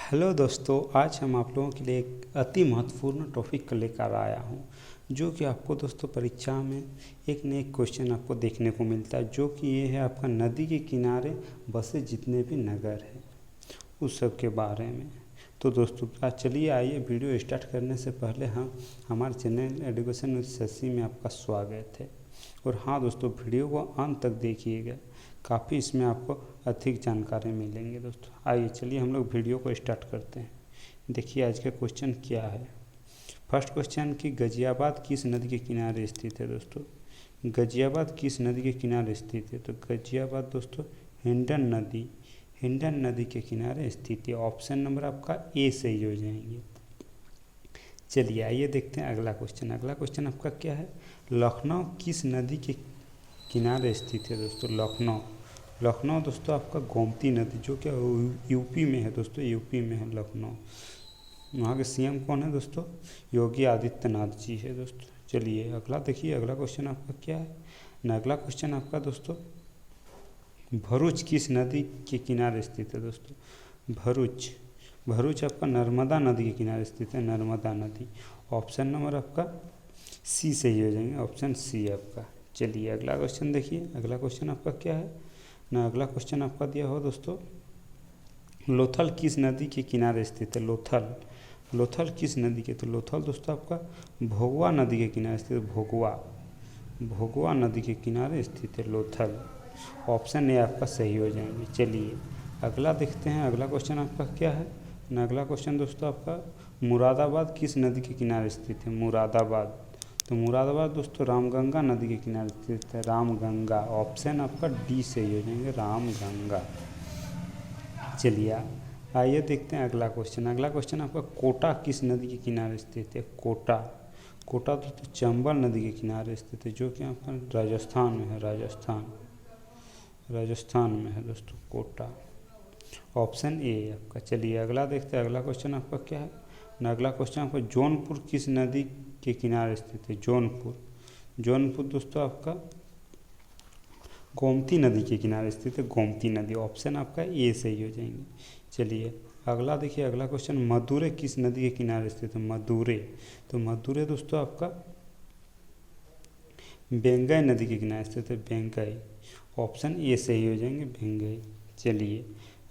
Hello दोस्तों, आज हम आप लोगों के लिए एक अति महत्वपूर्ण टॉपिक लेकर आया हूँ, जो कि आपको दोस्तों परीक्षा में एक न एक क्वेश्चन आपको देखने को मिलता है, जो कि ये है आपका नदी के किनारे बसे जितने भी नगर हैं उस सब के बारे में। तो दोस्तों आज चलिए आइए वीडियो स्टार्ट करने से पहले हम हमारे चैनल एजुकेशन विद शशि में आपका स्वागत है। और हाँ दोस्तों, वीडियो को अंत तक देखिएगा, काफ़ी इसमें आपको अधिक जानकारी मिलेंगे। दोस्तों आइए चलिए हम लोग वीडियो को स्टार्ट करते हैं। देखिए आज का क्वेश्चन क्या है। फर्स्ट क्वेश्चन कि गाजियाबाद किस नदी के किनारे स्थित है। दोस्तों गाजियाबाद किस नदी के किनारे स्थित है, तो गाजियाबाद दोस्तों हिंडन नदी के किनारे स्थित है। ऑप्शन नंबर आपका ए सही हो जाएंगे। चलिए आइए देखते हैं अगला क्वेश्चन। अगला क्वेश्चन आपका क्या है, लखनऊ किस नदी के किनारे स्थित है। दोस्तों लखनऊ दोस्तों आपका गोमती नदी, जो कि यूपी में है। दोस्तों यूपी में है लखनऊ। वहाँ के सीएम कौन है दोस्तों, योगी आदित्यनाथ जी है। दोस्तों चलिए अगला देखिए, अगला क्वेश्चन आपका क्या है ना। अगला क्वेश्चन आपका दोस्तों, भरूच किस नदी के किनारे स्थित है। दोस्तों भरूच आपका नर्मदा नदी के किनारे स्थित है, नर्मदा नदी। ऑप्शन नंबर आपका सी सही हो जाएंगे, ऑप्शन सी आपका। चलिए अगला क्वेश्चन देखिए, अगला क्वेश्चन आपका क्या है ना। अगला क्वेश्चन आपका दिया हो दोस्तों, लोथल किस नदी के किनारे स्थित है। लोथल किस नदी के, तो लोथल दोस्तों आपका भोगवा नदी के किनारे स्थित है। भोगवा नदी के किनारे स्थित है लोथल। ऑप्शन ए आपका सही हो जाएंगे। चलिए अगला देखते हैं, अगला क्वेश्चन आपका क्या है ना। अगला क्वेश्चन दोस्तों आपका, मुरादाबाद किस नदी के किनारे स्थित है। मुरादाबाद, तो मुरादाबाद दोस्तों रामगंगा नदी के किनारे स्थित है, रामगंगा। ऑप्शन आपका डी सही हो जाएंगे, रामगंगा। चलिए आइए देखते हैं अगला क्वेश्चन। अगला क्वेश्चन आपका, कोटा किस नदी के किनारे स्थित है। कोटा दोस्तों चंबल नदी के किनारे स्थित है, जो कि आपका राजस्थान में है। राजस्थान में है दोस्तों कोटा। ऑप्शन ए आपका। चलिए अगला देखते हैं, अगला क्वेश्चन आपका क्या है ना। अगला क्वेश्चन आपका, जौनपुर किस नदी के किनारे स्थित है। जौनपुर दोस्तों आपका गोमती नदी के किनारे स्थित है, गोमती नदी। ऑप्शन आपका ए सही हो जाएंगे। चलिए अगला देखिए, अगला क्वेश्चन, मदुरै किस नदी के किनारे स्थित है। मदुरै दोस्तों आपका बेंगई नदी के किनारे स्थित है, बेंगई। ऑप्शन ए सही हो जाएंगे, बेंगई। चलिए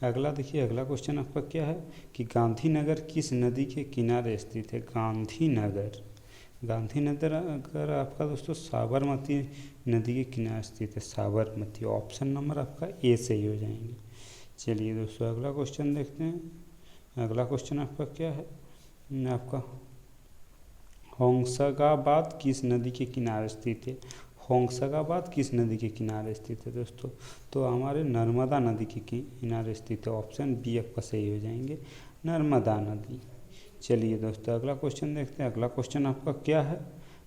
अगला देखिए, अगला क्वेश्चन आपका क्या है कि गांधीनगर किस नदी के किनारे स्थित है। गांधीनगर अगर आपका दोस्तों साबरमती नदी के किनारे स्थित है, साबरमती। ऑप्शन नंबर आपका ए सही हो जाएंगे। चलिए दोस्तों अगला क्वेश्चन देखते हैं। अगला क्वेश्चन आपका क्या है आपका, होशंगाबाद किस नदी के किनारे स्थित है। होशंगाबाद किस नदी के किनारे स्थित है दोस्तों, तो हमारे नर्मदा नदी के किनारे स्थित है। ऑप्शन बी आपका सही हो जाएंगे, नर्मदा नदी। चलिए दोस्तों अगला क्वेश्चन देखते हैं। अगला क्वेश्चन आपका क्या है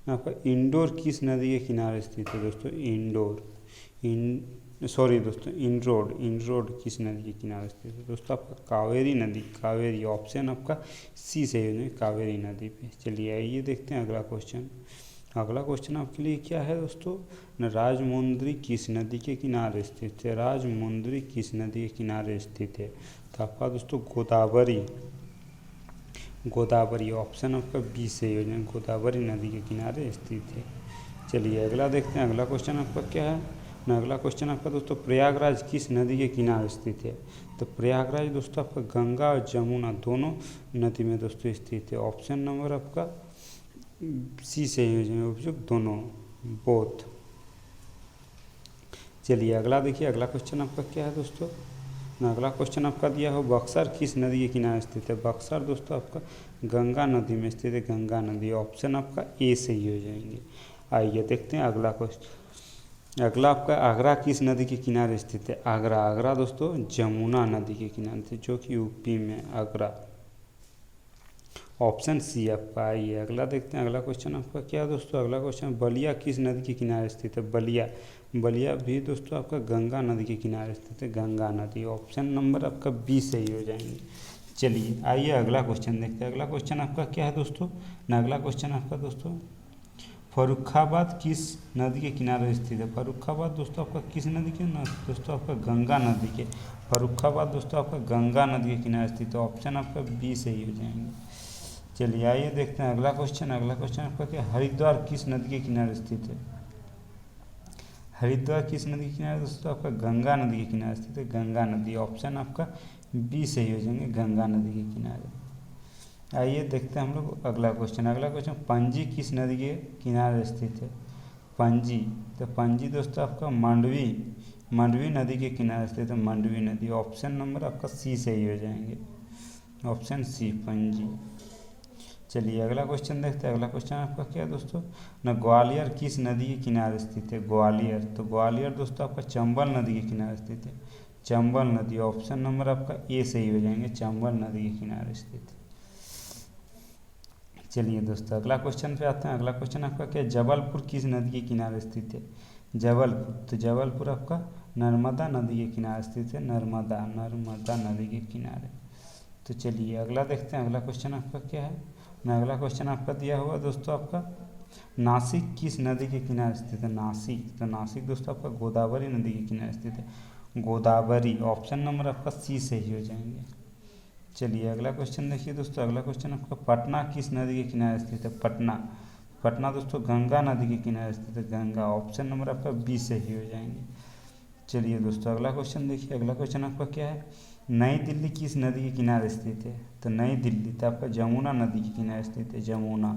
आपका, इंदौर किस नदी के किनारे स्थित है। दोस्तों इंद्रोड किस नदी के किनारे स्थित है। दोस्तों आपका कावेरी। ऑप्शन आपका सी सही हो जाएगा, कावेरी नदी पे। चलिए आइए देखते हैं अगला क्वेश्चन। अगला क्वेश्चन आपके लिए क्या है दोस्तों, राजमुंद्री किस नदी के किनारे स्थित है। राजमुंद्री किस नदी के किनारे स्थित है, तो आपका दोस्तों गोदावरी। ऑप्शन आपका बी सही हो जाएगा, गोदावरी नदी के किनारे स्थित है। चलिए अगला देखते हैं, अगला क्वेश्चन आपका क्या है ना। अगला क्वेश्चन आपका दोस्तों, प्रयागराज किस नदी के किनारे स्थित है। तो प्रयागराज दोस्तों आपका गंगा और जमुना दोनों नदी में दोस्तों स्थित है। ऑप्शन नंबर आपका सी सही हो जाएंगे, उपयुक्त दोनों, बोथ। चलिए अगला देखिए, अगला क्वेश्चन आपका क्या है दोस्तों ना। अगला क्वेश्चन आपका दिया हो, बक्सर किस नदी के किनारे स्थित है। बक्सर दोस्तों आपका गंगा नदी में स्थित है, गंगा नदी। ऑप्शन आपका ए सही हो जाएंगे। आइए देखते हैं अगला क्वेश्चन। अगला आपका, आगरा किस नदी के किनारे स्थित है। आगरा दोस्तों जमुना नदी के किनारे स्थित, जो कि यूपी में आगरा। ऑप्शन सी आपका। आइए अगला देखते हैं, अगला क्वेश्चन आपका क्या है दोस्तों। अगला क्वेश्चन, बलिया किस नदी के किनारे स्थित है। बलिया भी दोस्तों आपका गंगा नदी के किनारे स्थित है, गंगा नदी। ऑप्शन नंबर आपका बी सही हो जाएंगे। चलिए आइए अगला क्वेश्चन देखते हैं। अगला क्वेश्चन आपका क्या है दोस्तों ना। अगला क्वेश्चन आपका दोस्तों, फर्रुखाबाद किस नदी के किनारे स्थित है। फर्रुखाबाद दोस्तों आपका किस नदी के ना, दोस्तों आपका गंगा नदी के। फर्रुखाबाद दोस्तों आपका गंगा नदी के किनारे स्थित है। ऑप्शन आपका बी सही हो जाएंगे। चलिए आइए देखते हैं अगला क्वेश्चन। अगला क्वेश्चन आपका क्या, हरिद्वार किस नदी के किनारे स्थित है? हरिद्वार किस नदी के किनारे दोस्तों? आपका गंगा नदी के किनारे स्थित है, गंगा नदी। ऑप्शन आपका बी सही हो जाएंगे, गंगा नदी के किनारे। आइए देखते हैं हम लोग अगला क्वेश्चन। अगला क्वेश्चन, पणजी किस नदी के किनारे स्थित है? पणजी, तो पणजी दोस्तों आपका मंडवी नदी के किनारे स्थित है, मंडवी नदी। ऑप्शन नंबर आपका सी सही हो जाएंगे, ऑप्शन सी पणजी। चलिए अगला क्वेश्चन देखते हैं। अगला क्वेश्चन आपका क्या है दोस्तों ना, ग्वालियर किस नदी के किनारे स्थित है? ग्वालियर, तो ग्वालियर दोस्तों आपका चंबल नदी के किनारे स्थित है, चंबल नदी। ऑप्शन नंबर आपका ए सही हो जाएंगे, चंबल नदी के किनारे स्थित है। चलिए दोस्तों अगला क्वेश्चन पे आते हैं। अगला क्वेश्चन आपका क्या है, जबलपुर किस नदी के किनारे स्थित है? जबलपुर, तो जबलपुर आपका नर्मदा नदी के किनारे स्थित है, नर्मदा नदी के किनारे। तो चलिए अगला देखते हैं। अगला क्वेश्चन आपका क्या है ना, अगला क्वेश्चन आपका दिया हुआ दोस्तों आपका, नासिक किस नदी के किनारे स्थित है? नासिक, तो नासिक दोस्तों आपका गोदावरी नदी के किनारे स्थित है, गोदावरी। ऑप्शन नंबर आपका सी सही हो जाएंगे। चलिए अगला क्वेश्चन देखिए दोस्तों। अगला क्वेश्चन आपका, पटना किस नदी के किनारे स्थित है? पटना, पटना दोस्तों गंगा नदी के किनारे स्थित है, गंगा। ऑप्शन नंबर आपका बी सही हो जाएंगे। चलिए दोस्तों अगला क्वेश्चन देखिए। अगला क्वेश्चन आपका क्या है, नई दिल्ली किस नदी के किनारे स्थित है? तो नई दिल्ली, तो आपका जमुना नदी के किनारे स्थित है, जमुना।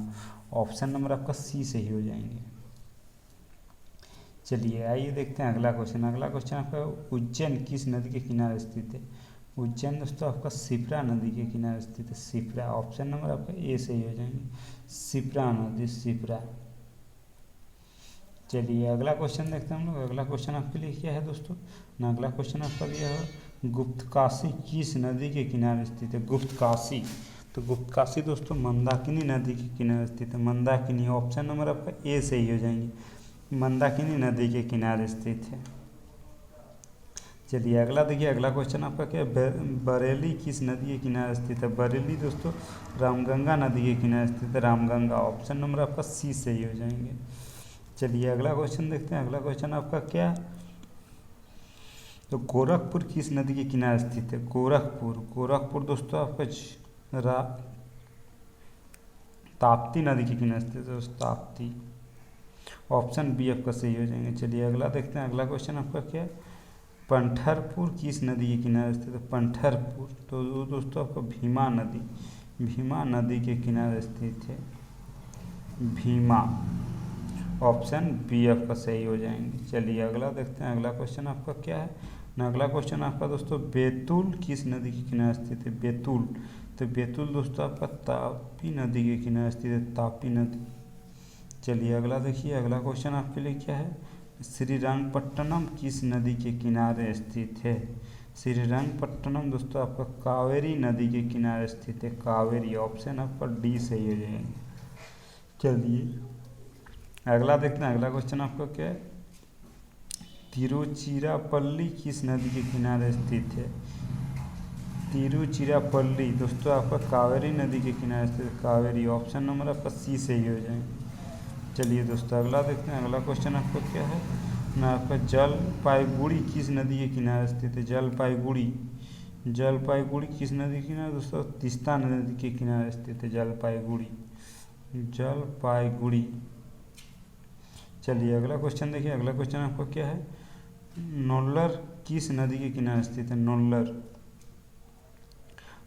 ऑप्शन नंबर आपका सी सही हो जाएंगे। चलिए आइए देखते हैं अगला क्वेश्चन। अगला क्वेश्चन आपका, उज्जैन किस नदी के किनारे स्थित है? उज्जैन दोस्तों आपका शिप्रा नदी के किनारे स्थित है, शिप्रा। ऑप्शन नंबर आपका ए सही हो जाएंगे, शिप्रा नदी, शिप्रा। चलिए अगला क्वेश्चन देखते हैं हम लोग। अगला क्वेश्चन आपके लिए क्या है दोस्तों ना, अगला क्वेश्चन आपका दिया है, गुप्तकाशी किस नदी के किनारे स्थित है? गुप्तकाशी, तो गुप्तकाशी दोस्तों मंदाकिनी नदी के किनारे स्थित है, मंदाकिनी। ऑप्शन नंबर आपका ए सही हो जाएंगे, मंदाकिनी नदी के किनारे स्थित है। चलिए अगला देखिए। अगला क्वेश्चन आपका क्या है, बरेली किस नदी के किनारे स्थित है? बरेली दोस्तों रामगंगा नदी के किनारे स्थित है, रामगंगा। ऑप्शन नंबर आपका सी सही हो जाएंगे। चलिए अगला क्वेश्चन देखते हैं। अगला क्वेश्चन आपका क्या, तो गोरखपुर किस नदी के किनारे स्थित है? गोरखपुर, गोरखपुर दोस्तों आपका ताप्ती नदी के किनारे स्थित है, ताप्ती। ऑप्शन बी आपका सही हो जाएंगे। चलिए अगला देखते हैं। अगला क्वेश्चन आपका क्या है, पंढरपुर किस नदी के किनारे स्थित है? पंढरपुर, तो दोस्तों आपका भीमा नदी, भीमा नदी के किनारे स्थित है, भीमा। ऑप्शन बी आपका सही हो जाएंगे। चलिए अगला देखते हैं। अगला क्वेश्चन आपका क्या है ना, अगला क्वेश्चन आपका दोस्तों, बैतूल किस नदी के किनारे स्थित है? बैतूल, तो बैतूल दोस्तों आपका तापी नदी के किनारे स्थित है, तापी नदी। चलिए अगला देखिए। अगला क्वेश्चन आपके लिए क्या है, श्रीरंगपट्टनम किस नदी के किनारे स्थित है? श्रीरंगपट्टनम दोस्तों आपका कावेरी नदी के किनारे स्थित है, कावेरी। ऑप्शन आपका डी सही हो जाएंगे। चलिए अगला देखते हैं। अगला क्वेश्चन आपका क्या है, तिरुचिरापल्ली किस नदी के किनारे स्थित है? तिरुचिरापल्ली दोस्तों आपका कावेरी नदी के किनारे स्थित है, कावेरी। ऑप्शन नंबर आपका सी सही हो जाएंगे। चलिए दोस्तों अगला देखते हैं। अगला क्वेश्चन आपका क्या है ना, आपका जलपाईगुड़ी किस नदी के किनारे स्थित है? जलपाईगुड़ी, जलपाईगुड़ी किस नदी के किनारे दोस्तों? तीस्ता नदी के किनारे स्थित है, जलपाईगुड़ी, जलपाईगुड़ी। चलिए अगला क्वेश्चन देखिए। अगला क्वेश्चन आपका क्या है, नोल्लर किस नदी के किनारे स्थित है? नोल्लर,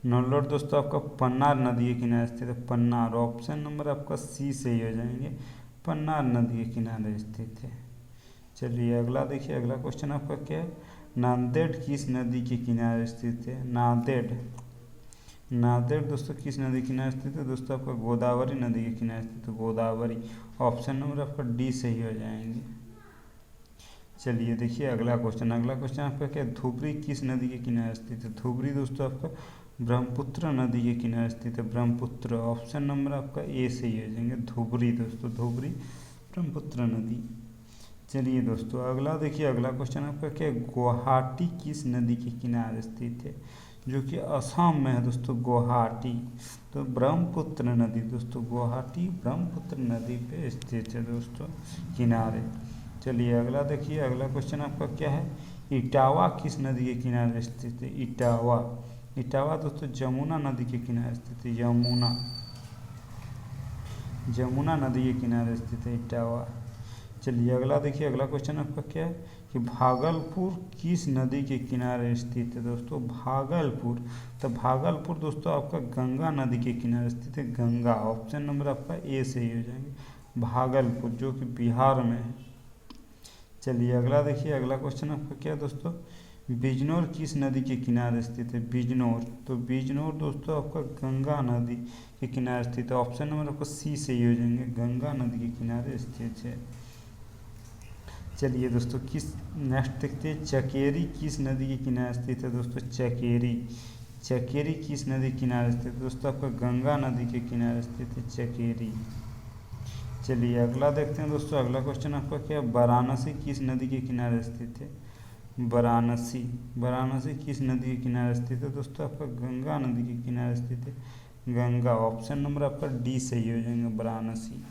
नोल्लर दोस्तों आपका पन्नार नदी के किनारे स्थित है, पन्नार। ऑप्शन नंबर आपका सी सही हो जाएंगे, पन्नार नदी के किनारे स्थित है। चलिए अगला देखिए। अगला क्वेश्चन आपका क्या है, नांदेड़ किस नदी के किनारे स्थित है? नांदेड़, नांदेड़ दोस्तों किस नदी के किनारे स्थित है? दोस्तों आपका गोदावरी नदी के किनारे स्थित है, गोदावरी। ऑप्शन नंबर आपका डी सही हो जाएंगे। चलिए देखिए अगला क्वेश्चन। अगला क्वेश्चन आपका क्या, धुबरी किस नदी के किनारे स्थित है? धुबरी दोस्तों आपका ब्रह्मपुत्र नदी के किनारे स्थित है, ब्रह्मपुत्र। ऑप्शन नंबर आपका ए सही हो जाएंगे, धुबरी दोस्तों, धुबरी ब्रह्मपुत्र नदी। चलिए दोस्तों अगला देखिए। अगला क्वेश्चन आपका क्या, गुवाहाटी किस नदी के किनारे स्थित है? जो कि असम में है दोस्तों, गुवाहाटी। तो ब्रह्मपुत्र नदी दोस्तों, गुवाहाटी ब्रह्मपुत्र नदी पे स्थित है दोस्तों, किनारे। चलिए अगला देखिए। अगला क्वेश्चन आपका क्या है, इटावा किस नदी के किनारे स्थित है? इटावा, इटावा दोस्तों जमुना नदी के किनारे स्थित है। जमुना नदी के किनारे स्थित है इटावा। चलिए अगला देखिए, अगला क्वेश्चन आपका क्या है कि भागलपुर किस नदी के किनारे स्थित है? दोस्तों भागलपुर, तो भागलपुर दोस्तों आपका गंगा नदी के किनारे स्थित है। गंगा, ऑप्शन नंबर आपका ए सही हो जाएंगे। भागलपुर जो कि बिहार में है। चलिए अगला देखिए, अगला क्वेश्चन आपका क्या है दोस्तों, बिजनौर किस नदी के किनारे स्थित है? बिजनौर, तो बिजनौर दोस्तों आपका गंगा नदी के किनारे स्थित है। ऑप्शन नंबर आपका सी सही हो जाएंगे, गंगा नदी के किनारे स्थित है। चलिए दोस्तों किस नेक्स्ट देखते हैं, चकेरी किस नदी के किनारे स्थित है? दोस्तों चकेरी किस नदी के किनारे स्थित है? दोस्तों आपका गंगा नदी के किनारे स्थित है चकेरी। चलिए अगला देखते हैं दोस्तों, अगला क्वेश्चन आपका क्या है, वाराणसी किस नदी के किनारे स्थित है? वाराणसी किस नदी के किनारे स्थित है? दोस्तों आपका गंगा नदी के किनारे स्थित है गंगा। ऑप्शन नंबर आपका डी सही हो जाएंगे, वाराणसी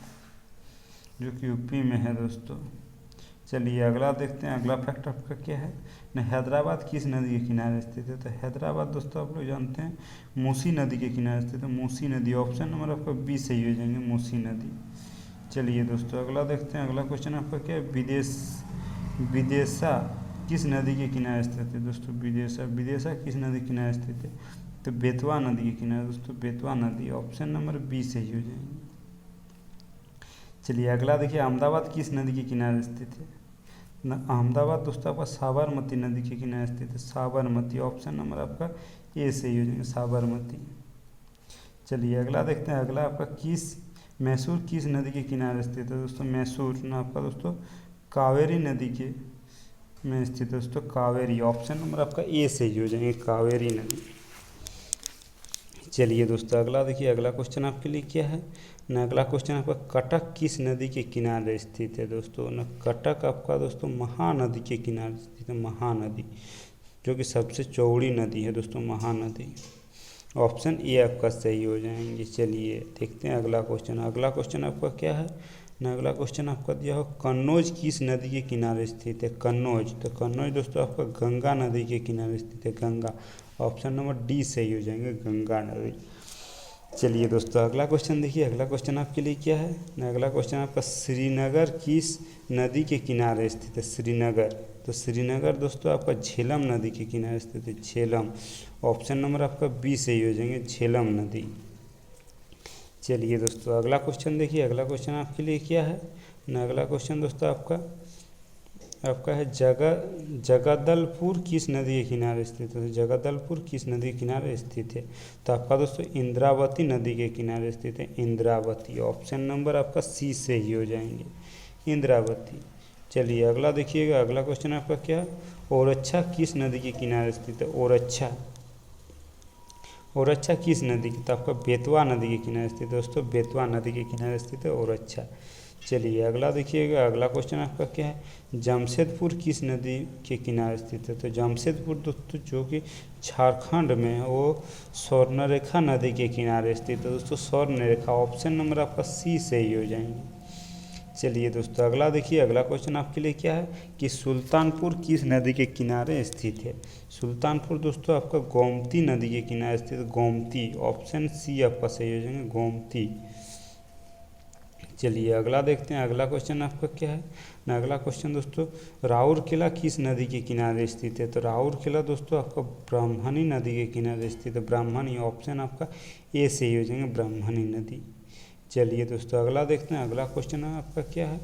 जो कि यूपी में है दोस्तों। चलिए अगला देखते हैं, अगला फैक्ट आपका क्या है न, हैदराबाद किस नदी के किनारे स्थित है? तो हैदराबाद दोस्तों आप लोग जानते हैं मूसी नदी के किनारे स्थित है, मूसी नदी। ऑप्शन नंबर आपका बी सही हो जाएंगे, मूसी नदी। चलिए दोस्तों अगला देखते हैं, अगला क्वेश्चन आपका क्या है, विदेशा किस नदी के किनारे स्थित है? दोस्तों विदेशा किस नदी के किनारे स्थित है? तो बेतवा नदी के किनारे दोस्तों, बेतवा नदी। ऑप्शन नंबर बी सही हो जाएंगे। चलिए अगला देखिए, अहमदाबाद किस नदी के किनारे स्थित है? अहमदाबाद दोस्तों आपका साबरमती नदी के किनारे स्थित है, साबरमती। ऑप्शन नंबर आपका ए सही हो जाएंगे, साबरमती। चलिए अगला देखते हैं, अगला आपका मैसूर किस नदी के किनारे स्थित है? दोस्तों मैसूर ना आपका दोस्तों कावेरी नदी के में स्थित है दोस्तों, कावेरी। ऑप्शन नंबर आपका ए सही हो जाएंगे, कावेरी नदी। चलिए दोस्तों अगला देखिए, अगला क्वेश्चन आपके लिए क्या है ना, अगला क्वेश्चन आपका कटक किस नदी के किनारे स्थित है? दोस्तों ना कटक आपका दोस्तों महानदी के किनारे स्थित है, महानदी जो कि सबसे चौड़ी नदी है दोस्तों, महानदी। ऑप्शन ए आपका सही हो जाएंगे। चलिए देखते हैं अगला क्वेश्चन, अगला क्वेश्चन आपका क्या है ना, अगला क्वेश्चन आपका दिया हो, कन्नौज किस नदी के किनारे स्थित है? कन्नौज, तो कन्नौज दोस्तों आपका गंगा नदी के किनारे स्थित है, गंगा। ऑप्शन नंबर डी सही हो जाएंगे, गंगा नदी। चलिए दोस्तों अगला क्वेश्चन देखिए, अगला क्वेश्चन आपके लिए क्या है ना, अगला क्वेश्चन आपका श्रीनगर किस नदी के किनारे स्थित है? श्रीनगर, तो श्रीनगर दोस्तों आपका झेलम नदी के किनारे स्थित है, झेलम। ऑप्शन नंबर आपका बी सही हो जाएंगे, झेलम नदी। चलिए दोस्तों अगला क्वेश्चन देखिए, अगला क्वेश्चन आपके लिए क्या है ना, अगला क्वेश्चन दोस्तों आपका है जगदलपुर किस नदी के किनारे स्थित है? जगदलपुर किस नदी के किनारे स्थित है? तो आपका दोस्तों इंद्रावती नदी के किनारे स्थित है, इंद्रावती। ऑप्शन नंबर आपका सी से ही हो जाएंगे, इंद्रावती। चलिए अगला देखिएगा, अगला क्वेश्चन आपका क्या है, ओरछा किस नदी के किनारे स्थित है? ओरछा किस नदी की? तो आपका बेतवा नदी के किनारे स्थित है दोस्तों, बेतवा नदी के किनारे स्थित है ओरछा। चलिए अगला देखिएगा, अगला क्वेश्चन आपका क्या है, जमशेदपुर किस नदी के किनारे स्थित है? तो जमशेदपुर दोस्तों जो कि झारखंड में है, वो स्वर्णरेखा नदी के किनारे स्थित है दोस्तों, स्वर्णरेखा। ऑप्शन नंबर आपका सी सही हो जाएंगे। चलिए दोस्तों अगला देखिए, अगला क्वेश्चन आपके लिए क्या है कि सुल्तानपुर किस नदी के किनारे स्थित है? सुल्तानपुर दोस्तों आपका गोमती नदी के किनारे स्थित है, गोमती। ऑप्शन सी आपका सही हो जाएंगे, गोमती। चलिए अगला देखते हैं, अगला क्वेश्चन आपका क्या है ना, अगला क्वेश्चन दोस्तों राउरकेला किस नदी के किनारे स्थित है? तो राउरकेला दोस्तों आपका ब्राह्मणी नदी के किनारे स्थित है, ब्राह्मणी। ऑप्शन आपका ए सही हो जाएंगे, ब्राह्मणी नदी। चलिए दोस्तों अगला देखते हैं, अगला क्वेश्चन आपका क्या है,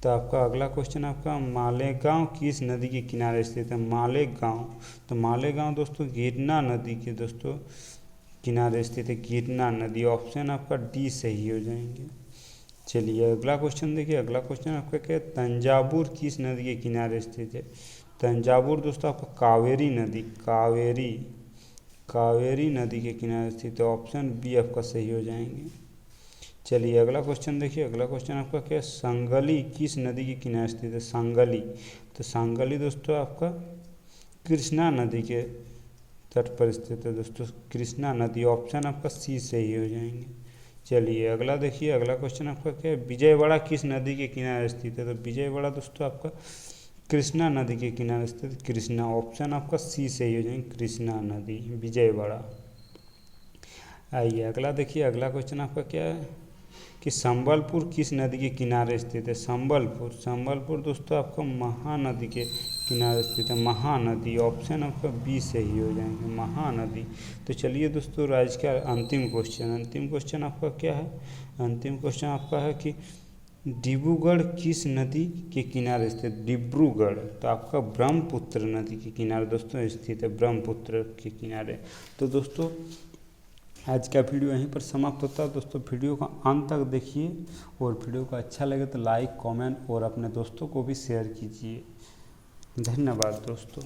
तो आपका अगला क्वेश्चन आपका मालेगांव किस नदी के किनारे स्थित है? मालेगांव, तो मालेगांव दोस्तों गिरना नदी के दोस्तों किनारे स्थित है, गिरना नदी। ऑप्शन आपका डी सही हो जाएंगे। चलिए अगला क्वेश्चन देखिए, अगला क्वेश्चन आपका क्या है, तंजावुर किस नदी के किनारे स्थित है? तंजावुर दोस्तों आपका कावेरी नदी, कावेरी नदी के किनारे स्थित है। ऑप्शन बी आपका सही हो जाएंगे। चलिए अगला क्वेश्चन देखिए, अगला क्वेश्चन आपका क्या है, संगली किस नदी के किनारे स्थित है? संगली, तो संगली दोस्तों आपका कृष्णा नदी के तट पर स्थित है दोस्तों, कृष्णा नदी। ऑप्शन आपका सी सही हो जाएंगे। चलिए अगला देखिए, अगला क्वेश्चन आपका क्या है, विजयवाड़ा किस नदी के किनारे स्थित है? तो विजयवाड़ा दोस्तों आपका कृष्णा नदी के किनारे स्थित कृष्णा, ऑप्शन आपका सी सही हो जाएंगे, कृष्णा नदी, विजयवाड़ा। आइए अगला देखिए, अगला क्वेश्चन आपका क्या है कि संबलपुर किस नदी के किनारे स्थित है। संबलपुर दोस्तों आपका महानदी के किनारे स्थित है, महानदी, ऑप्शन आपका बी सही हो जाएंगे, महानदी। तो चलिए दोस्तों आज का अंतिम क्वेश्चन आपका क्या है, अंतिम क्वेश्चन आपका है कि डिब्रूगढ़ किस नदी के किनारे स्थित। डिब्रूगढ़ तो आपका ब्रह्मपुत्र नदी के किनारे दोस्तों स्थित है, ब्रह्मपुत्र के किनारे। तो दोस्तों आज का वीडियो यहीं पर समाप्त होता है। दोस्तों वीडियो का अंत तक देखिए और वीडियो को अच्छा लगे तो लाइक, कमेंट और अपने दोस्तों को भी शेयर कीजिए। धन्यवाद दोस्तों।